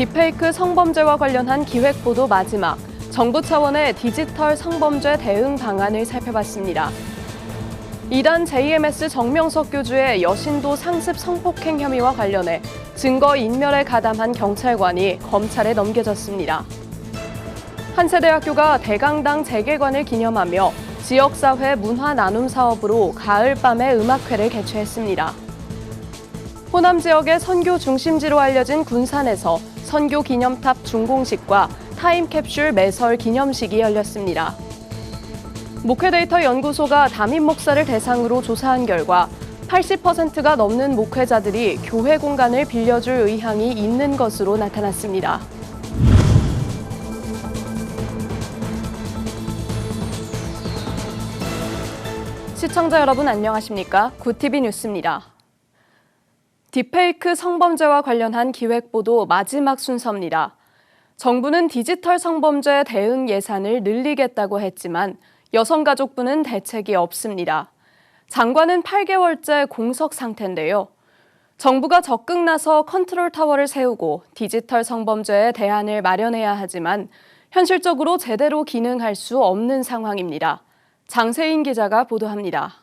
딥페이크 성범죄와 관련한 기획보도 마지막, 정부 차원의 디지털 성범죄 대응 방안을 살펴봤습니다. 이단 JMS 정명석 교주의 여신도 상습 성폭행 혐의와 관련해 증거인멸에 가담한 경찰관이 검찰에 넘겨졌습니다. 한세대학교가 대강당 재개관을 기념하며 지역사회 문화 나눔 사업으로 가을밤의 음악회를 개최했습니다. 호남 지역의 선교 중심지로 알려진 군산에서 선교 기념탑 준공식과 타임캡슐 매설 기념식이 열렸습니다. 목회데이터 연구소가 담임 목사를 대상으로 조사한 결과 80%가 넘는 목회자들이 교회 공간을 빌려줄 의향이 있는 것으로 나타났습니다. 시청자 여러분 안녕하십니까? 굿TV 뉴스입니다. 딥페이크 성범죄와 관련한 기획보도 마지막 순서입니다. 정부는 디지털 성범죄 대응 예산을 늘리겠다고 했지만 여성가족부는 대책이 없습니다. 장관은 8개월째 공석 상태인데요. 정부가 적극 나서 컨트롤 타워를 세우고 디지털 성범죄에 대안을 마련해야 하지만 현실적으로 제대로 기능할 수 없는 상황입니다. 장세인 기자가 보도합니다.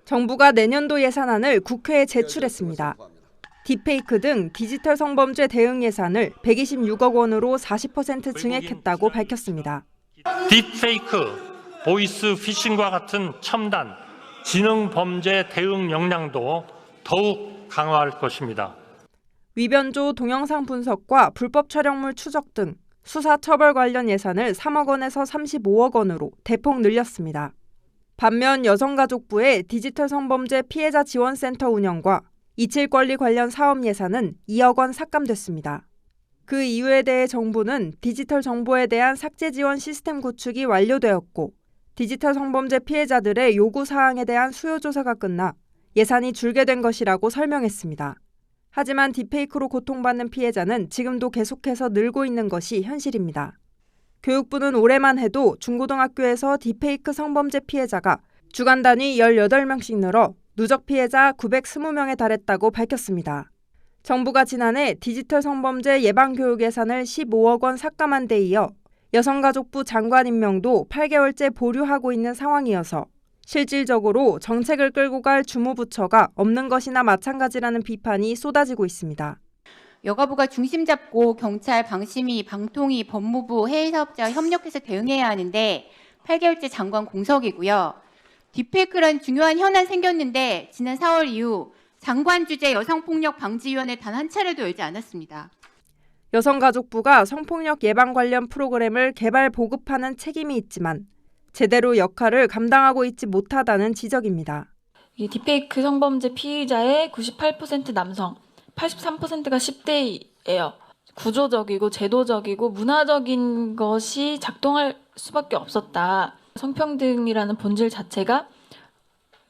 정부가 내년도 예산안을 국회에 제출했습니다. 딥페이크 등 디지털 성범죄 대응 예산을 126억 원으로 40% 증액했다고 밝혔습니다. 딥페이크, 보이스 피싱과 같은 첨단, 지능 범죄 대응 역량도 더욱 강화할 것입니다. 위변조 동영상 분석과 불법 촬영물 추적 등 수사 처벌 관련 예산을 3억 원에서 35억 원으로 대폭 늘렸습니다. 반면 여성가족부의 디지털 성범죄 피해자 지원센터 운영과 이칠 권리 관련 사업 예산은 2억 원 삭감됐습니다. 그 이유에 대해 정부는 디지털 정보에 대한 삭제 지원 시스템 구축이 완료되었고 디지털 성범죄 피해자들의 요구 사항에 대한 수요 조사가 끝나 예산이 줄게 된 것이라고 설명했습니다. 하지만 딥페이크로 고통받는 피해자는 지금도 계속해서 늘고 있는 것이 현실입니다. 교육부는 올해만 해도 중고등학교에서 딥페이크 성범죄 피해자가 주간 단위 18명씩 늘어 누적 피해자 920명에 달했다고 밝혔습니다. 정부가 지난해 디지털 성범죄 예방교육 예산을 15억 원 삭감한 데 이어 여성가족부 장관 임명도 8개월째 보류하고 있는 상황이어서 실질적으로 정책을 끌고 갈 주무부처가 없는 것이나 마찬가지라는 비판이 쏟아지고 있습니다. 여가부가 중심 잡고 경찰, 방심위, 방통위, 법무부, 해외사업자와 협력해서 대응해야 하는데 8개월째 장관 공석이고요. 딥페이크라는 중요한 현안 생겼는데 지난 4월 이후 장관 주재 여성폭력방지위원회 단 한 차례도 열지 않았습니다. 여성가족부가 성폭력 예방 관련 프로그램을 개발 보급하는 책임이 있지만 제대로 역할을 감당하고 있지 못하다는 지적입니다. 이 딥페이크 성범죄 피의자의 98% 남성, 83%가 10대예요. 구조적이고 제도적이고 문화적인 것이 작동할 수밖에 없었다. 성평등이라는 본질 자체가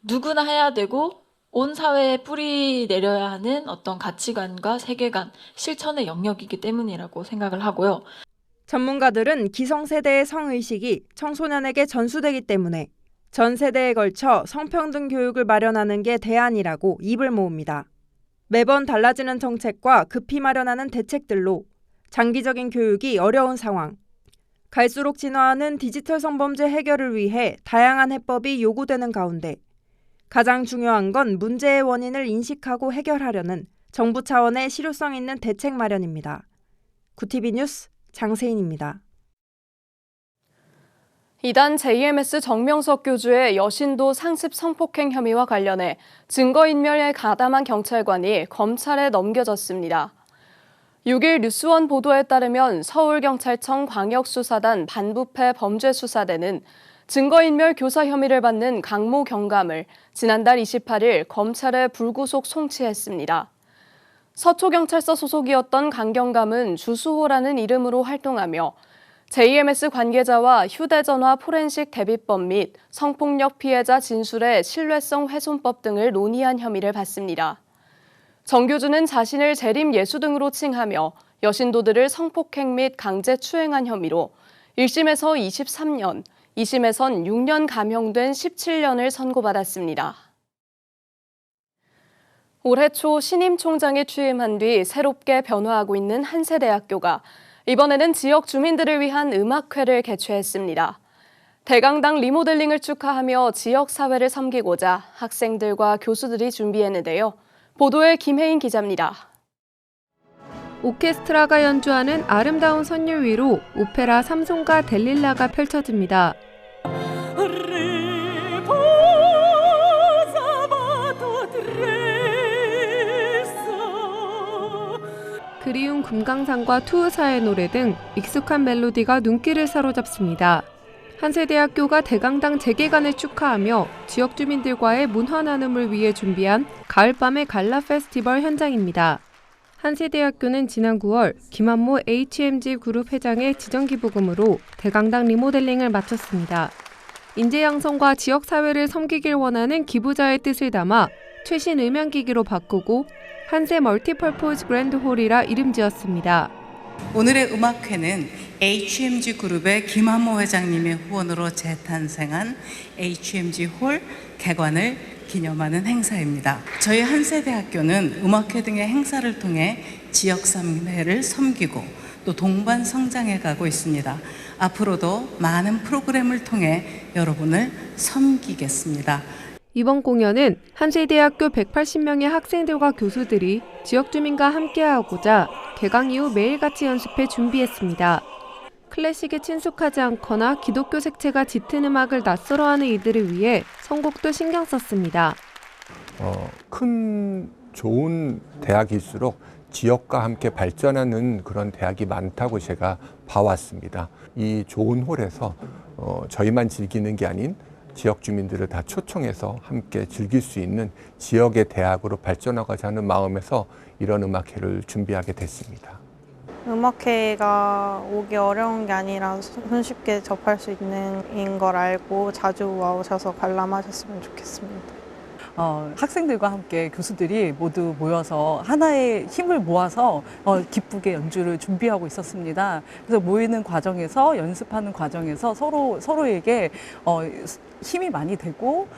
누구나 해야 되고 온 사회에 뿌리 내려야 하는 어떤 가치관과 세계관, 실천의 영역이기 때문이라고 생각을 하고요. 전문가들은 기성세대의 성의식이 청소년에게 전수되기 때문에 전 세대에 걸쳐 성평등 교육을 마련하는 게 대안이라고 입을 모읍니다. 매번 달라지는 정책과 급히 마련하는 대책들로 장기적인 교육이 어려운 상황. 갈수록 진화하는 디지털 성범죄 해결을 위해 다양한 해법이 요구되는 가운데 가장 중요한 건 문제의 원인을 인식하고 해결하려는 정부 차원의 실효성 있는 대책 마련입니다. 굿TV 뉴스 장세인입니다. 이단 JMS 정명석 교주의 여신도 상습 성폭행 혐의와 관련해 증거인멸에 가담한 경찰관이 검찰에 넘겨졌습니다. 6일 뉴스원 보도에 따르면 서울경찰청 광역수사단 반부패 범죄수사대는 증거인멸 교사 혐의를 받는 강모 경감을 지난달 28일 검찰에 불구속 송치했습니다. 서초경찰서 소속이었던 강 경감은 주수호라는 이름으로 활동하며 JMS 관계자와 휴대전화 포렌식 대비법 및 성폭력 피해자 진술의 신뢰성 훼손법 등을 논의한 혐의를 받습니다. 정 교주는 자신을 재림 예수 등으로 칭하며 여신도들을 성폭행 및 강제추행한 혐의로 1심에서 23년, 2심에선 6년 감형된 17년을 선고받았습니다. 올해 초 신임 총장이 취임한 뒤 새롭게 변화하고 있는 한세대학교가 이번에는 지역 주민들을 위한 음악회를 개최했습니다. 대강당 리모델링을 축하하며 지역 사회를 섬기고자 학생들과 교수들이 준비했는데요. 보도에 김혜인 기자입니다. 오케스트라가 연주하는 아름다운 선율 위로 오페라 삼손과 델릴라가 펼쳐집니다. 그리운 금강산과 투우사의 노래 등 익숙한 멜로디가 눈길을 사로잡습니다. 한세대학교가 대강당 재개관을 축하하며 지역 주민들과의 문화 나눔을 위해 준비한 가을밤의 갈라 페스티벌 현장입니다. 한세대학교는 지난 9월 김한모 HMG 그룹 회장의 지정기부금으로 대강당 리모델링을 마쳤습니다. 인재 양성과 지역 사회를 섬기길 원하는 기부자의 뜻을 담아 최신 음향기기로 바꾸고 한세 멀티퍼포즈 그랜드홀이라 이름 지었습니다. 오늘의 음악회는 HMG 그룹의 김한모 회장님의 후원으로 재탄생한 HMG 홀 개관을 기념하는 행사입니다. 저희 한세대학교는 음악회 등의 행사를 통해 지역사회를 섬기고 또 동반 성장해 가고 있습니다. 앞으로도 많은 프로그램을 통해 여러분을 섬기겠습니다. 이번 공연은 한세대학교 180명의 학생들과 교수들이 지역 주민과 함께하고자 개강 이후 매일같이 연습해 준비했습니다. 클래식에 친숙하지 않거나 기독교 색채가 짙은 음악을 낯설어하는 이들을 위해 선곡도 신경 썼습니다. 큰 좋은 대학일수록 지역과 함께 발전하는 그런 대학이 많다고 제가 봐왔습니다. 이 좋은 홀에서 저희만 즐기는 게 아닌 지역 주민들을 다 초청해서 함께 즐길 수 있는 지역의 대학으로 발전하고자 하는 마음에서 이런 음악회를 준비하게 됐습니다. 음악회가 오기 어려운 게 아니라 손쉽게 접할 수 있는 걸 알고 자주 와오셔서 관람하셨으면 좋겠습니다. 학생들과 함께 교수들이 모두 모여서 하나의 힘을 모아서 기쁘게 연주를 준비하고 있었습니다. 그래서 모이는 과정에서 연습하는 과정에서 서로에게 힘이 많이 되고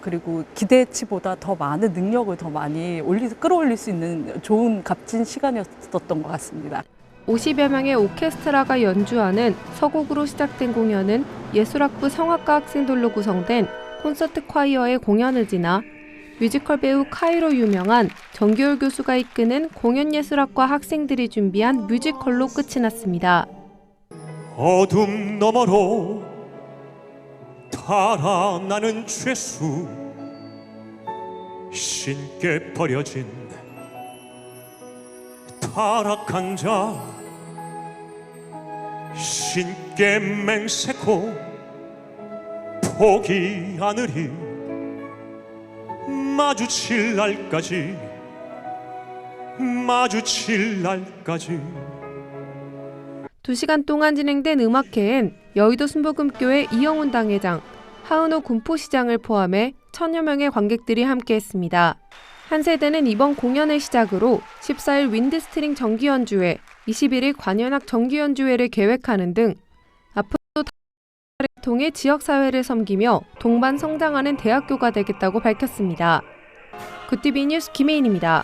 그리고 기대치보다 더 많은 능력을 더 많이 끌어올릴 수 있는 좋은 값진 시간이었던 것 같습니다. 50여 명의 오케스트라가 연주하는 서곡으로 시작된 공연은 예술학부 성악과 학생들로 구성된 콘서트 콰이어의 공연을 지나 뮤지컬 배우 카이로 유명한 정규열 교수가 이끄는 공연예술학과 학생들이 준비한 뮤지컬로 끝이 났습니다. 어둠 너머로 달아나는 죄수 신께 버려진 타락한 자 신께 맹세코 포기 하느리 마주칠 날까지 2시간 동안 진행된 음악회엔 여의도 순복음교회 이영훈 당회장, 하은호 군포시장을 포함해 1000여 명의 관객들이 함께했습니다. 한세대는 이번 공연을 시작으로 14일 윈드스트링 정기연주회, 21일 관현악 정기연주회를 계획하는 등 앞으로 다를 통해 지역사회를 섬기며 동반 성장하는 대학교가 되겠다고 밝혔습니다. 굿TV 뉴스 김혜인입니다.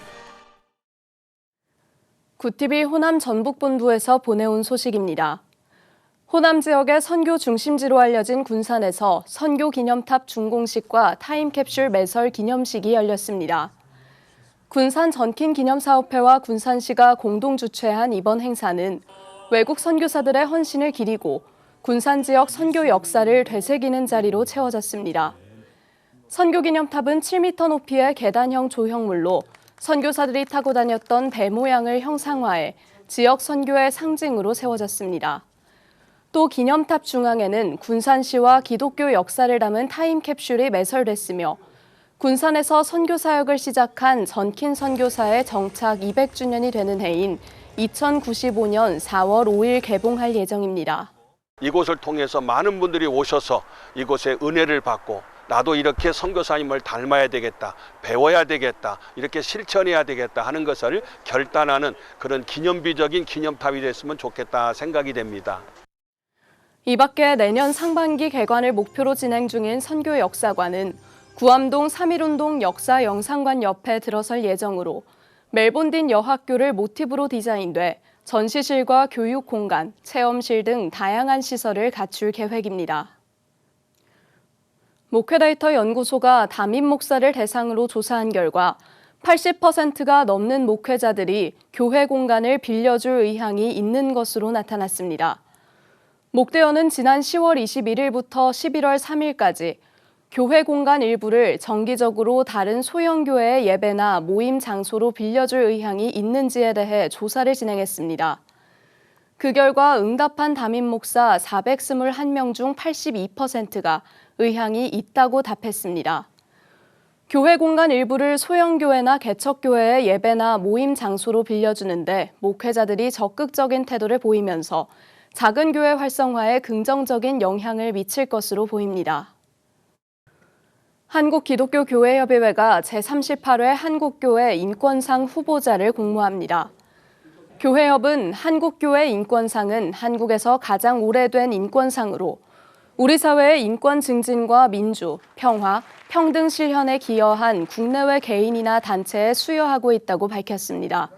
굿TV 호남 전북본부에서 보내온 소식입니다. 호남 지역의 선교 중심지로 알려진 군산에서 선교 기념탑 준공식과 타임캡슐 매설 기념식이 열렸습니다. 군산 전킨 기념사업회와 군산시가 공동 주최한 이번 행사는 외국 선교사들의 헌신을 기리고 군산 지역 선교 역사를 되새기는 자리로 채워졌습니다. 선교 기념탑은 7m 높이의 계단형 조형물로 선교사들이 타고 다녔던 배 모양을 형상화해 지역 선교의 상징으로 세워졌습니다. 또 기념탑 중앙에는 군산시와 기독교 역사를 담은 타임캡슐이 매설됐으며 군산에서 선교 사역을 시작한 전킨 선교사의 정착 200주년이 되는 해인 2095년 4월 5일 개봉할 예정입니다. 이곳을 통해서 많은 분들이 오셔서 이곳에 은혜를 받고 나도 이렇게 선교사님을 닮아야 되겠다, 배워야 되겠다, 이렇게 실천해야 되겠다 하는 것을 결단하는 그런 기념비적인 기념탑이 됐으면 좋겠다 생각이 됩니다. 이 밖에 내년 상반기 개관을 목표로 진행 중인 선교 역사관은 구암동 3.1운동 역사 영상관 옆에 들어설 예정으로 멜본딘 여학교를 모티브로 디자인돼 전시실과 교육 공간, 체험실 등 다양한 시설을 갖출 계획입니다. 목회데이터 연구소가 담임 목사를 대상으로 조사한 결과 80%가 넘는 목회자들이 교회 공간을 빌려줄 의향이 있는 것으로 나타났습니다. 목대원은 지난 10월 21일부터 11월 3일까지 교회 공간 일부를 정기적으로 다른 소형교회의 예배나 모임 장소로 빌려줄 의향이 있는지에 대해 조사를 진행했습니다. 그 결과 응답한 담임 목사 421명 중 82%가 의향이 있다고 답했습니다. 교회 공간 일부를 소형교회나 개척교회의 예배나 모임 장소로 빌려주는데 목회자들이 적극적인 태도를 보이면서 작은 교회 활성화에 긍정적인 영향을 미칠 것으로 보입니다. 한국기독교교회협의회가 제38회 한국교회 인권상 후보자를 공모합니다. 교회협은 한국교회 인권상은 한국에서 가장 오래된 인권상으로 우리 사회의 인권 증진과 민주, 평화, 평등 실현에 기여한 국내외 개인이나 단체에 수여하고 있다고 밝혔습니다.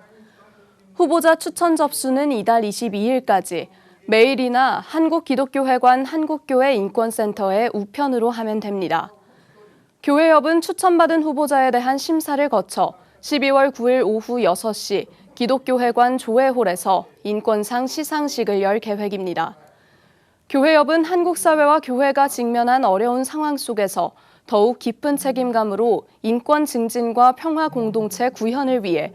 후보자 추천 접수는 이달 22일까지 메일이나 한국기독교회관 한국교회 인권센터에 우편으로 하면 됩니다. 교회협은 추천받은 후보자에 대한 심사를 거쳐 12월 9일 오후 6시 기독교회관 조회홀에서 인권상 시상식을 열 계획입니다. 교회협은 한국 사회와 교회가 직면한 어려운 상황 속에서 더욱 깊은 책임감으로 인권 증진과 평화 공동체 구현을 위해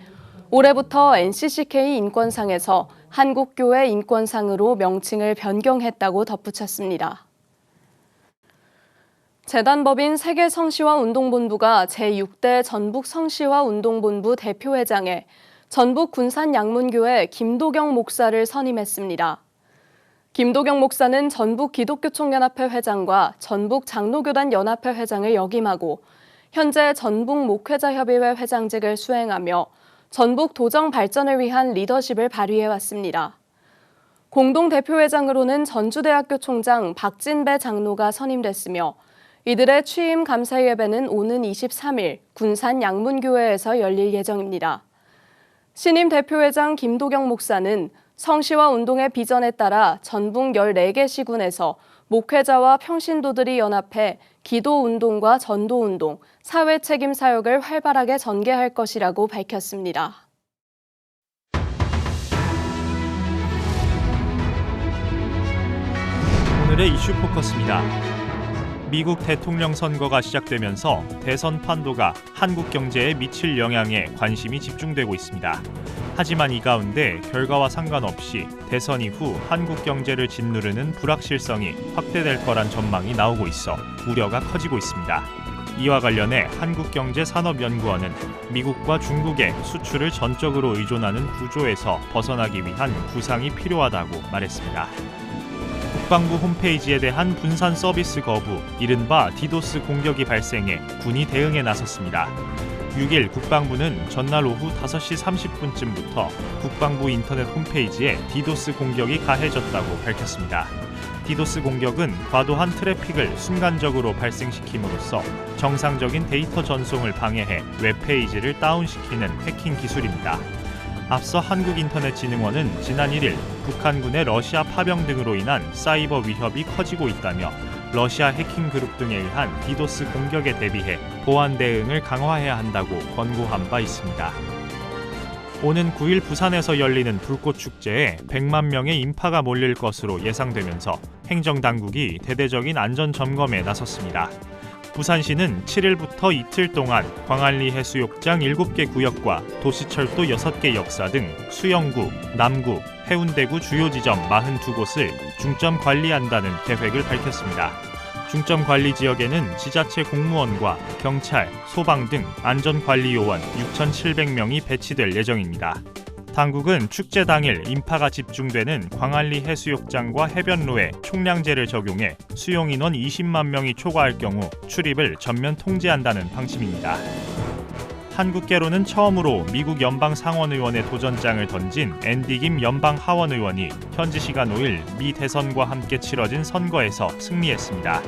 올해부터 NCCK 인권상에서 한국교회 인권상으로 명칭을 변경했다고 덧붙였습니다. 재단법인 세계성시화운동본부가 제6대 전북성시화운동본부 대표회장에 전북군산양문교회 김도경 목사를 선임했습니다. 김도경 목사는 전북기독교총연합회 회장과 전북장로교단 연합회 회장을 역임하고 현재 전북목회자협의회 회장직을 수행하며 전북 도정 발전을 위한 리더십을 발휘해왔습니다. 공동대표회장으로는 전주대학교 총장 박진배 장로가 선임됐으며 이들의 취임 감사 예배는 오는 23일 군산 양문교회에서 열릴 예정입니다. 신임 대표회장 김도경 목사는 성시화 운동의 비전에 따라 전북 14개 시군에서 목회자와 평신도들이 연합해 기도운동과 전도운동, 사회책임 사역을 활발하게 전개할 것이라고 밝혔습니다. 오늘의 이슈 포커스입니다. 미국 대통령 선거가 시작되면서 대선 판도가 한국 경제에 미칠 영향에 관심이 집중되고 있습니다. 하지만 이 가운데 결과와 상관없이 대선 이후 한국 경제를 짓누르는 불확실성이 확대될 거란 전망이 나오고 있어 우려가 커지고 있습니다. 이와 관련해 한국경제산업연구원은 미국과 중국의 수출을 전적으로 의존하는 구조에서 벗어나기 위한 구상이 필요하다고 말했습니다. 국방부 홈페이지에 대한 분산 서비스 거부, 이른바 디도스 공격이 발생해 군이 대응에 나섰습니다. 6일 국방부는 전날 오후 5시 30분쯤부터 국방부 인터넷 홈페이지에 디도스 공격이 가해졌다고 밝혔습니다. 디도스 공격은 과도한 트래픽을 순간적으로 발생시킴으로써 정상적인 데이터 전송을 방해해 웹페이지를 다운시키는 해킹 기술입니다. 앞서 한국인터넷진흥원은 지난 1일 북한군의 러시아 파병 등으로 인한 사이버 위협이 커지고 있다며 러시아 해킹 그룹 등에 의한 디도스 공격에 대비해 보안 대응을 강화해야 한다고 권고한 바 있습니다. 오는 9일 부산에서 열리는 불꽃축제에 100만 명의 인파가 몰릴 것으로 예상되면서 행정당국이 대대적인 안전점검에 나섰습니다. 부산시는 7일부터 이틀 동안 광안리 해수욕장 7개 구역과 도시철도 6개 역사 등 수영구, 남구, 해운대구 주요 지점 42곳을 중점 관리한다는 계획을 밝혔습니다. 중점 관리 지역에는 지자체 공무원과 경찰, 소방 등 안전관리요원 6,700명이 배치될 예정입니다. 당국은 축제 당일 인파가 집중되는 광안리 해수욕장과 해변로에 총량제를 적용해 수용인원 20만 명이 초과할 경우 출입을 전면 통제한다는 방침입니다. 한국계로는 처음으로 미국 연방상원의원의 도전장을 던진 앤디 김 연방하원의원이 현지 시간 5일 미 대선과 함께 치러진 선거에서 승리했습니다.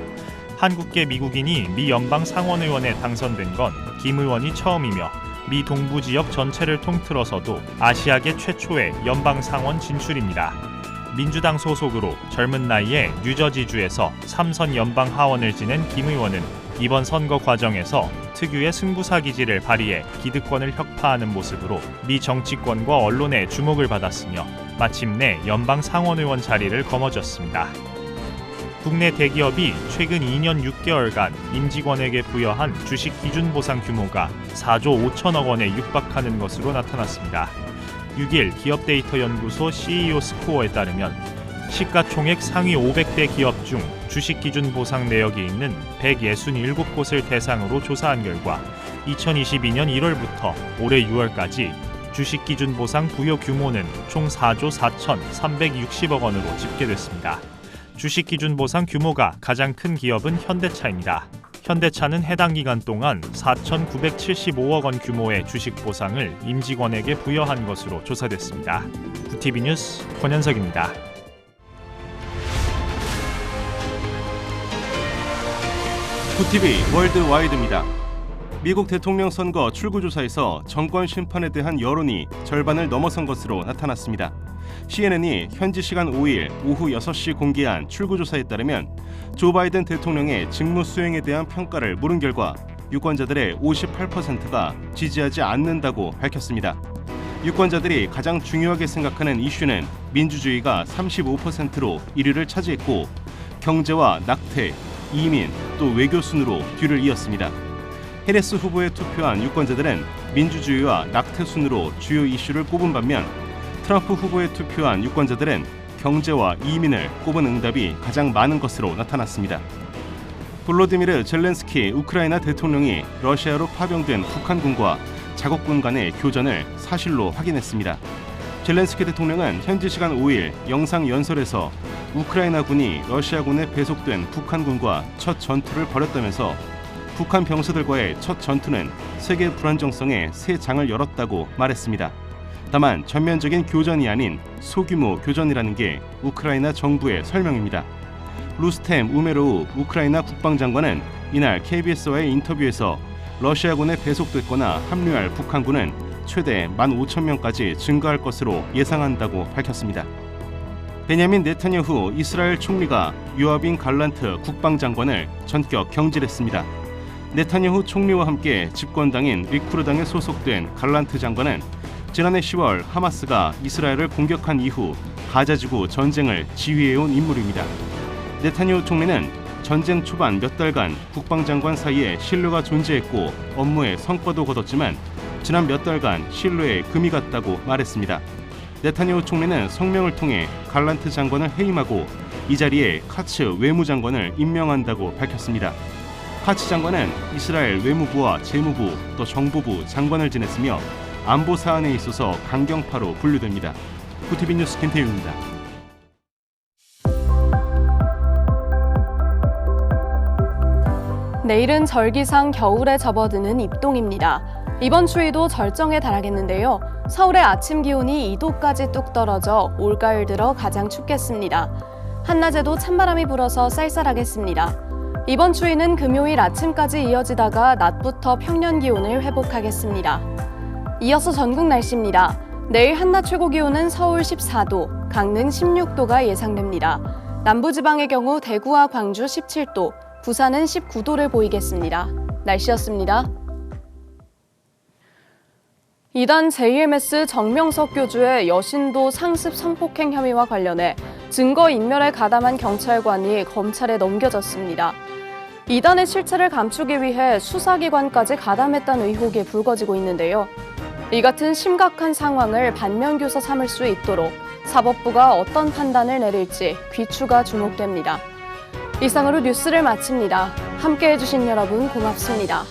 한국계 미국인이 미 연방 상원의원에 당선된 건 김 의원이 처음이며 미 동부 지역 전체를 통틀어서도 아시아계 최초의 연방 상원 진출입니다. 민주당 소속으로 젊은 나이에 뉴저지주에서 3선 연방 하원을 지낸 김 의원은 이번 선거 과정에서 특유의 승부사 기질을 발휘해 기득권을 혁파하는 모습으로 미 정치권과 언론의 주목을 받았으며 마침내 연방 상원의원 자리를 거머쥐었습니다. 국내 대기업이 최근 2년 6개월간 임직원에게 부여한 주식 기준 보상 규모가 4조 5천억 원에 육박하는 것으로 나타났습니다. 6일 기업데이터연구소 CEO 스코어에 따르면 시가총액 상위 500대 기업 중 주식 기준 보상 내역이 있는 167곳을 대상으로 조사한 결과 2022년 1월부터 올해 6월까지 주식 기준 보상 부여 규모는 총 4조 4,360억 원으로 집계됐습니다. 주식 기준 보상 규모가 가장 큰 기업은 현대차입니다. 현대차는 해당 기간 동안 4,975억 원 규모의 주식 보상을 임직원에게 부여한 것으로 조사됐습니다. 구TV 뉴스 권현석입니다. 구TV 월드와이드입니다. 미국 대통령 선거 출구조사에서 정권 심판에 대한 여론이 절반을 넘어선 것으로 나타났습니다. CNN이 현지 시간 5일 오후 6시 공개한 출구조사에 따르면 조 바이든 대통령의 직무 수행에 대한 평가를 물은 결과 유권자들의 58%가 지지하지 않는다고 밝혔습니다. 유권자들이 가장 중요하게 생각하는 이슈는 민주주의가 35%로 1위를 차지했고 경제와 낙태, 이민, 또 외교 순으로 뒤를 이었습니다. 해리스 후보에 투표한 유권자들은 민주주의와 낙태 순으로 주요 이슈를 꼽은 반면 트럼프 후보에 투표한 유권자들은 경제와 이민을 꼽은 응답이 가장 많은 것으로 나타났습니다. 볼로디미르 젤렌스키 우크라이나 대통령이 러시아로 파병된 북한군과 자국군 간의 교전을 사실로 확인했습니다. 젤렌스키 대통령은 현지 시간 5일 영상 연설에서 우크라이나군이 러시아군에 배속된 북한군과 첫 전투를 벌였다면서 북한 병사들과의 첫 전투는 세계 불안정성에 새 장을 열었다고 말했습니다. 다만 전면적인 교전이 아닌 소규모 교전이라는 게 우크라이나 정부의 설명입니다. 루스템 우메로우 우크라이나 국방장관은 이날 KBS와의 인터뷰에서 러시아군에 배속됐거나 합류할 북한군은 최대 15,000명까지 증가할 것으로 예상한다고 밝혔습니다. 베냐민 네타냐후 이스라엘 총리가 요아빈 갈란트 국방장관을 전격 경질했습니다. 네타냐후 총리와 함께 집권당인 리쿠르당에 소속된 갈란트 장관은 지난해 10월 하마스가 이스라엘을 공격한 이후 가자지구 전쟁을 지휘해온 인물입니다. 네타냐후 총리는 전쟁 초반 몇 달간 국방장관 사이에 신뢰가 존재했고 업무에 성과도 거뒀지만 지난 몇 달간 신뢰에 금이 갔다고 말했습니다. 네타냐후 총리는 성명을 통해 갈란트 장관을 해임하고 이 자리에 카츠 외무장관을 임명한다고 밝혔습니다. 카츠 장관은 이스라엘 외무부와 재무부 또 정보부 장관을 지냈으며 안보 사안에 있어서 강경파로 분류됩니다. 구TV 뉴스 김태윤입니다. 내일은 절기상 겨울에 접어드는 입동입니다. 이번 추위도 절정에 달하겠는데요. 서울의 아침 기온이 2도까지 뚝 떨어져 올가을 들어 가장 춥겠습니다. 한낮에도 찬바람이 불어서 쌀쌀하겠습니다. 이번 추위는 금요일 아침까지 이어지다가 낮부터 평년 기온을 회복하겠습니다. 이어서 전국 날씨입니다. 내일 한낮 최고 기온은 서울 14도, 강릉 16도가 예상됩니다. 남부지방의 경우 대구와 광주 17도, 부산은 19도를 보이겠습니다. 날씨였습니다. 이단 JMS 정명석 교주의 여신도 상습 성폭행 혐의와 관련해 증거인멸에 가담한 경찰관이 검찰에 넘겨졌습니다. 이단의 실체를 감추기 위해 수사기관까지 가담했다는 의혹이 불거지고 있는데요. 이 같은 심각한 상황을 반면교사 삼을 수 있도록 사법부가 어떤 판단을 내릴지 귀추가 주목됩니다. 이상으로 뉴스를 마칩니다. 함께해 주신 여러분 고맙습니다.